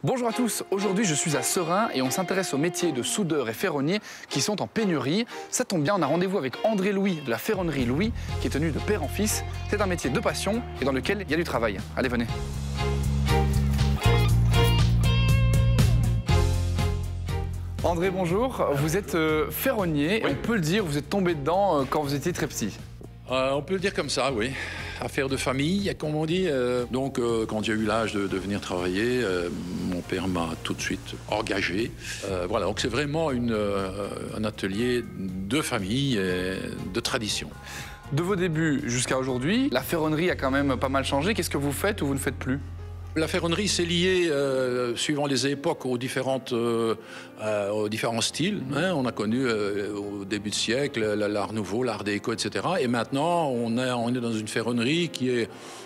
Bonjour à tous, aujourd'hui je suis à Seraing et on s'intéresse aux métiers de soudeur et ferronnier qui sont en pénurie. Ça tombe bien, on a rendez-vous avec André Louis de la ferronnerie Louis qui est tenu de père en fils. C'est un métier de passion et dans lequel il y a du travail. Allez, venez. André, bonjour. Vous êtes ferronnier, Oui. on peut le dire, vous êtes tombé dedans quand vous étiez très petit. On peut le dire comme ça, oui. Affaire de famille, comme on dit. Donc, quand j'ai eu l'âge de venir travailler, mon père m'a tout de suite engagé. Voilà, donc c'est vraiment un atelier de famille et de tradition. De vos débuts jusqu'à aujourd'hui, la ferronnerie a quand même pas mal changé. Qu'est-ce que vous faites ou vous ne faites plus ? La ferronnerie, c'est lié, suivant les époques, aux différents styles. Hein. On a connu au début du siècle l'art nouveau, l'art déco, etc. Et maintenant, on est dans une ferronnerie qui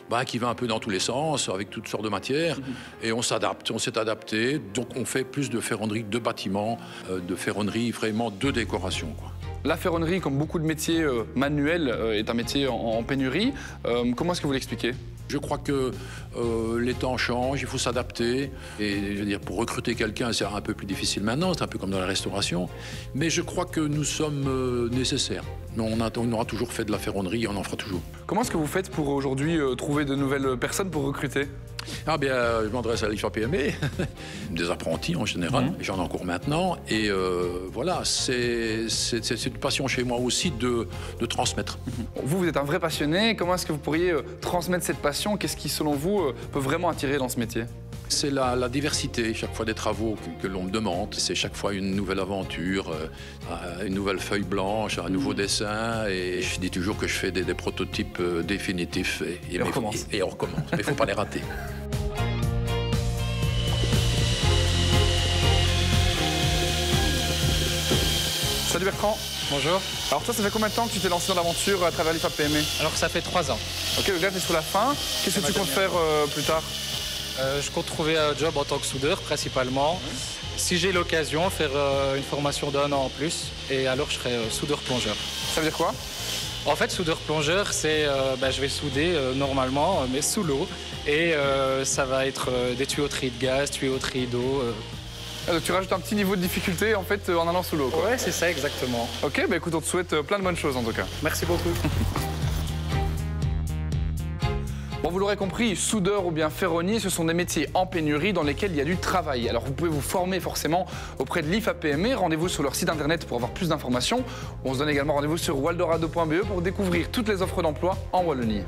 va un peu dans tous les sens, avec toutes sortes de matières. Et on s'adapte, on s'est adapté. Donc on fait plus de ferronnerie de bâtiments, de ferronnerie vraiment de décoration, quoi. La ferronnerie, comme beaucoup de métiers manuels, est un métier en pénurie. Comment est-ce que vous l'expliquez ? Je crois que les temps changent, il faut s'adapter. Et je veux dire, pour recruter quelqu'un, c'est un peu plus difficile maintenant, c'est un peu comme dans la restauration. Mais je crois que nous sommes nécessaires. On aura toujours fait de la ferronnerie et on en fera toujours. Comment est-ce que vous faites pour aujourd'hui trouver de nouvelles personnes pour recruter ? Ah bien, je m'adresse à l'IFAPME, des apprentis en général, j'en ai encore maintenant. Et voilà, c'est une passion chez moi aussi de transmettre. Vous êtes un vrai passionné. Comment est-ce que vous pourriez transmettre cette passion ? Qu'est-ce qui, selon vous, peut vraiment attirer dans ce métier ? C'est la diversité, chaque fois des travaux que l'on me demande. C'est chaque fois une nouvelle aventure, une nouvelle feuille blanche, un nouveau dessin. Et je dis toujours que je fais des prototypes définitifs. Et on recommence. Et on recommence. Mais il ne faut pas les rater. Salut Bertrand. Bonjour. Alors toi, ça fait combien de temps que tu t'es lancé dans l'aventure à travers l'IFAPME ? Alors ça fait 3 ans. Ok, donc là, tu es sur la fin. Qu'est-ce que tu comptes faire plus tard ? Je compte trouver un job en tant que soudeur principalement. Si j'ai l'occasion, faire une formation d'1 an en plus. Et alors je serai soudeur-plongeur. Ça veut dire quoi ? En fait, soudeur-plongeur, c'est je vais souder normalement, mais sous l'eau. Et ça va être des tuyauteries de gaz, tuyauteries d'eau. Donc tu rajoutes un petit niveau de difficulté en fait en allant sous l'eau, quoi. Ouais, c'est ça exactement. Ok, bah écoute, on te souhaite plein de bonnes choses en tout cas. Merci beaucoup. Bon, vous l'aurez compris, soudeur ou bien ferronnier, ce sont des métiers en pénurie dans lesquels il y a du travail. Alors vous pouvez vous former forcément auprès de l'IFAPME. Rendez-vous sur leur site internet pour avoir plus d'informations. On se donne également rendez-vous sur waldorado.be pour découvrir toutes les offres d'emploi en Wallonie.